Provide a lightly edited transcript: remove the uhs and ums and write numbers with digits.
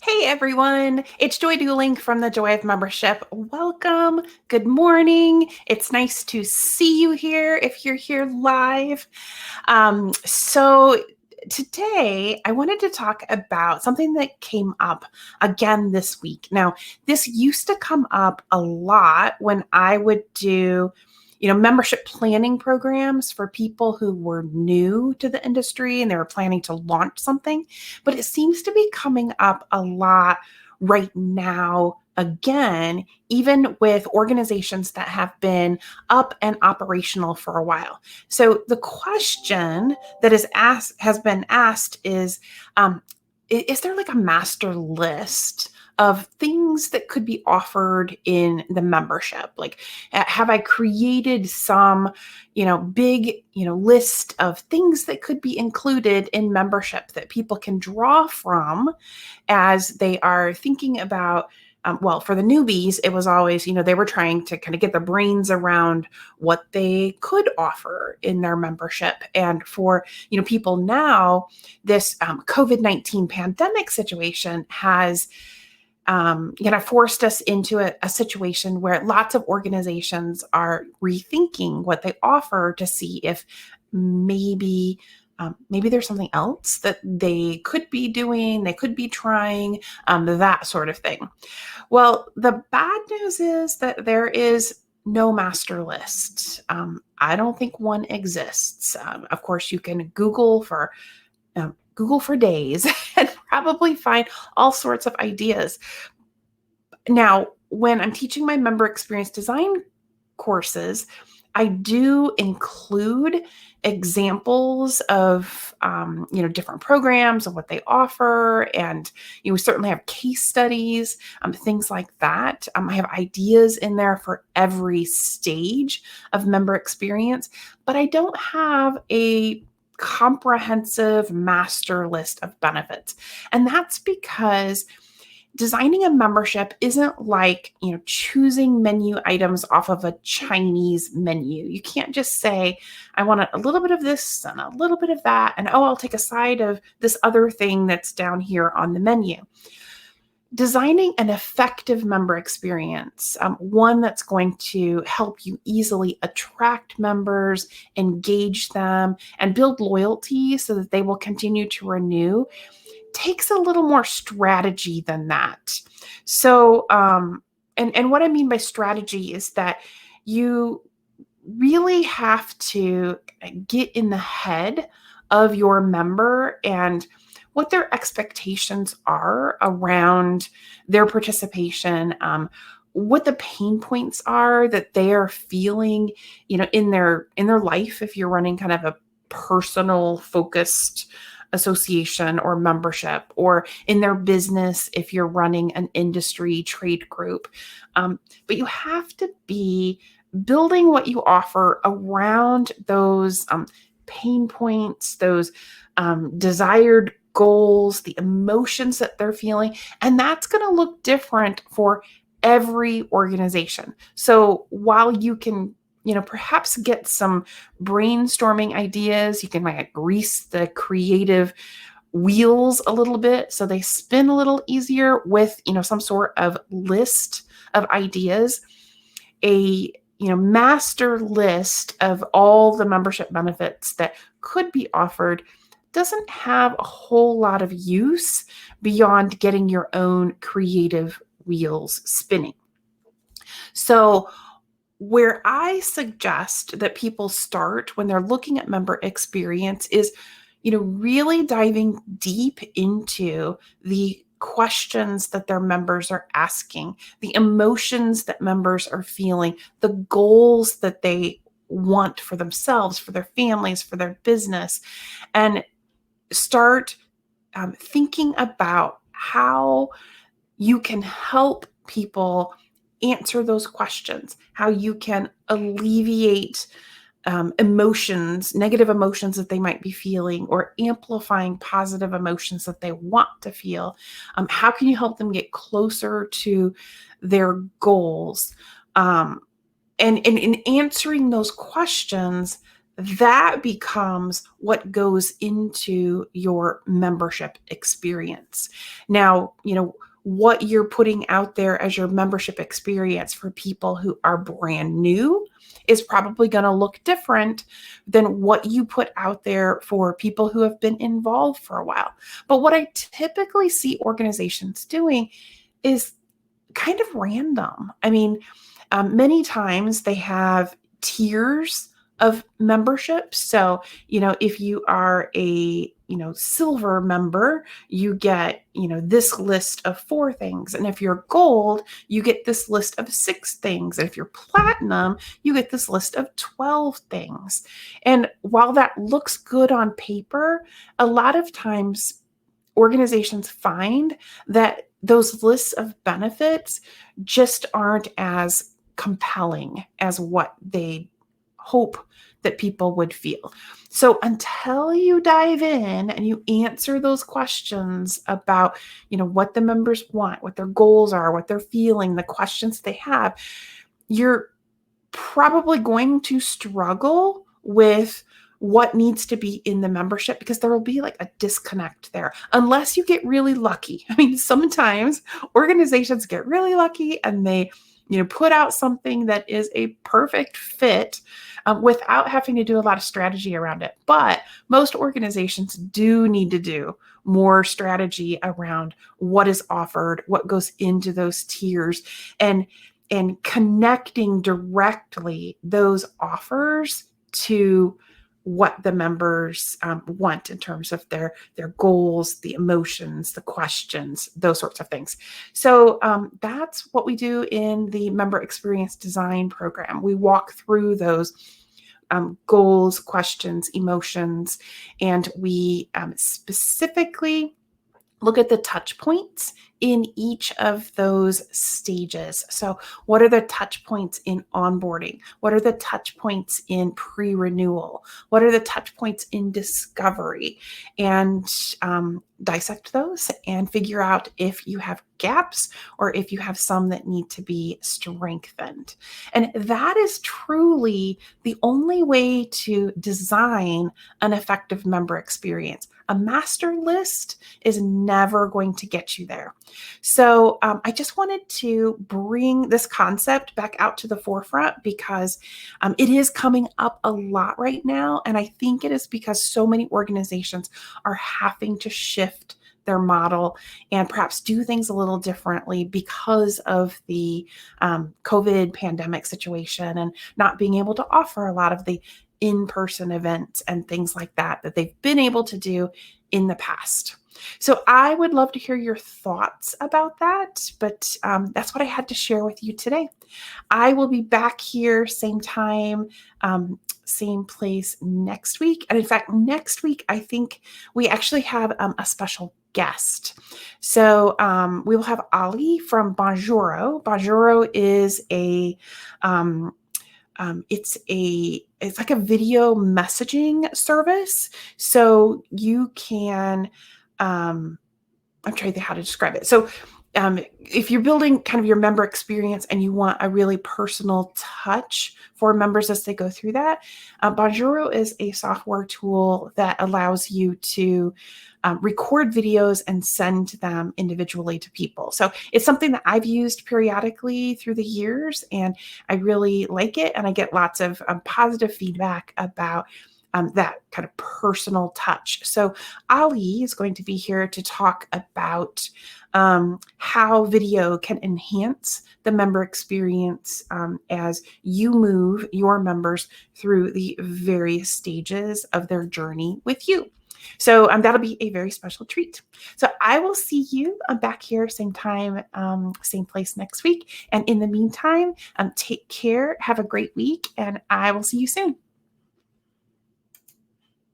Hey everyone, it's Joy Duling from the Joy of Membership. Welcome. Good morning. It's nice to see you here if you're here live. So today I wanted to talk about something that came up again this week. Now, this used to come up a lot when I would do membership planning programs for people who were new to the industry and they were planning to launch something. But it seems to be coming up a lot right now, again, even with organizations that have been up and operational for a while. So the question that has been asked is there like a master list of things that could be offered in the membership? Like, have I created some, big, list of things that could be included in membership that people can draw from as they are thinking about? Well, for the newbies, it was always, they were trying to kind of get their brains around what they could offer in their membership. And for, people now, this COVID-19 pandemic situation has forced us into a situation where lots of organizations are rethinking what they offer to see if maybe there's something else that they could be doing, they could be trying, that sort of thing. Well, the bad news is that there is no master list. I don't think one exists. Of course, you can Google for days and probably find all sorts of ideas. Now, when I'm teaching my member experience design courses, I do include examples of, different programs and what they offer. And, we certainly have case studies, things like that. I have ideas in there for every stage of member experience, but I don't have a comprehensive master list of benefits. And that's because designing a membership isn't like, choosing menu items off of a Chinese menu. You can't just say, I want a little bit of this and a little bit of that, and I'll take a side of this other thing that's down here on the menu. Designing an effective member experience, one that's going to help you easily attract members, engage them, and build loyalty so that they will continue to renew, takes a little more strategy than that. So, and what I mean by strategy is that you really have to get in the head of your member and what their expectations are around their participation, what the pain points are that they are feeling, in their life. If you're running kind of a personal focused association or membership, or in their business if you're running an industry trade group. But you have to be building what you offer around those pain points, those desired goals, the emotions that they're feeling. And that's going to look different for every organization. So while you can perhaps get some brainstorming ideas, you can like grease the creative wheels a little bit so they spin a little easier with, some sort of list of ideas. A master list of all the membership benefits that could be offered doesn't have a whole lot of use beyond getting your own creative wheels spinning. So where I suggest that people start when they're looking at member experience is, really diving deep into the questions that their members are asking, the emotions that members are feeling, the goals that they want for themselves, for their families, for their business, and start thinking about how you can help people answer those questions, how you can alleviate emotions, negative emotions that they might be feeling, or amplifying positive emotions that they want to feel. How can you help them get closer to their goals? And in answering those questions, that becomes what goes into your membership experience. Now, what you're putting out there as your membership experience for people who are brand new is probably going to look different than what you put out there for people who have been involved for a while. But what I typically see organizations doing is kind of random. I mean, many times they have tiers of membership. So, if you are a, silver member, you get, this list of 4 things. And if you're gold, you get this list of 6 things. And if you're platinum, you get this list of 12 things. And while that looks good on paper, a lot of times organizations find that those lists of benefits just aren't as compelling as what they hope that people would feel. So until you dive in and you answer those questions about, what the members want, what their goals are, what they're feeling, the questions they have, you're probably going to struggle with what needs to be in the membership, because there will be like a disconnect there unless you get really lucky. I mean, sometimes organizations get really lucky and they put out something that is a perfect fit without having to do a lot of strategy around it. But most organizations do need to do more strategy around what is offered, what goes into those tiers, and connecting directly those offers to what the members want in terms of their goals, the emotions, the questions, those sorts of things. So that's what we do in the member experience design program. We walk through those goals, questions, emotions, and we specifically look at the touch points in each of those stages. So what are the touch points in onboarding? What are the touch points in pre-renewal? What are the touch points in discovery? And dissect those and figure out if you have gaps or if you have some that need to be strengthened. And that is truly the only way to design an effective member experience. A master list is never going to get you there. So I just wanted to bring this concept back out to the forefront because it is coming up a lot right now. And I think it is because so many organizations are having to shift their model and perhaps do things a little differently because of the COVID pandemic situation and not being able to offer a lot of the in-person events and things like that they've been able to do in the past. So I would love to hear your thoughts about that, but that's what I had to share with you today. I will be back here same time, same place next week. And in fact, next week, I think we actually have a special guest. So we will have Ali from Bonjouro. Bonjouro is it's like a video messaging service. So you can, I'm trying to think how to describe it. So if you're building kind of your member experience and you want a really personal touch for members as they go through that, Bonjouro is a software tool that allows you to record videos and send them individually to people. So it's something that I've used periodically through the years, and I really like it. And I get lots of positive feedback about that kind of personal touch. So Ali is going to be here to talk about how video can enhance the member experience as you move your members through the various stages of their journey with you. So that'll be a very special treat. So I will see you back here same time, same place next week. And in the meantime, take care, have a great week, and I will see you soon.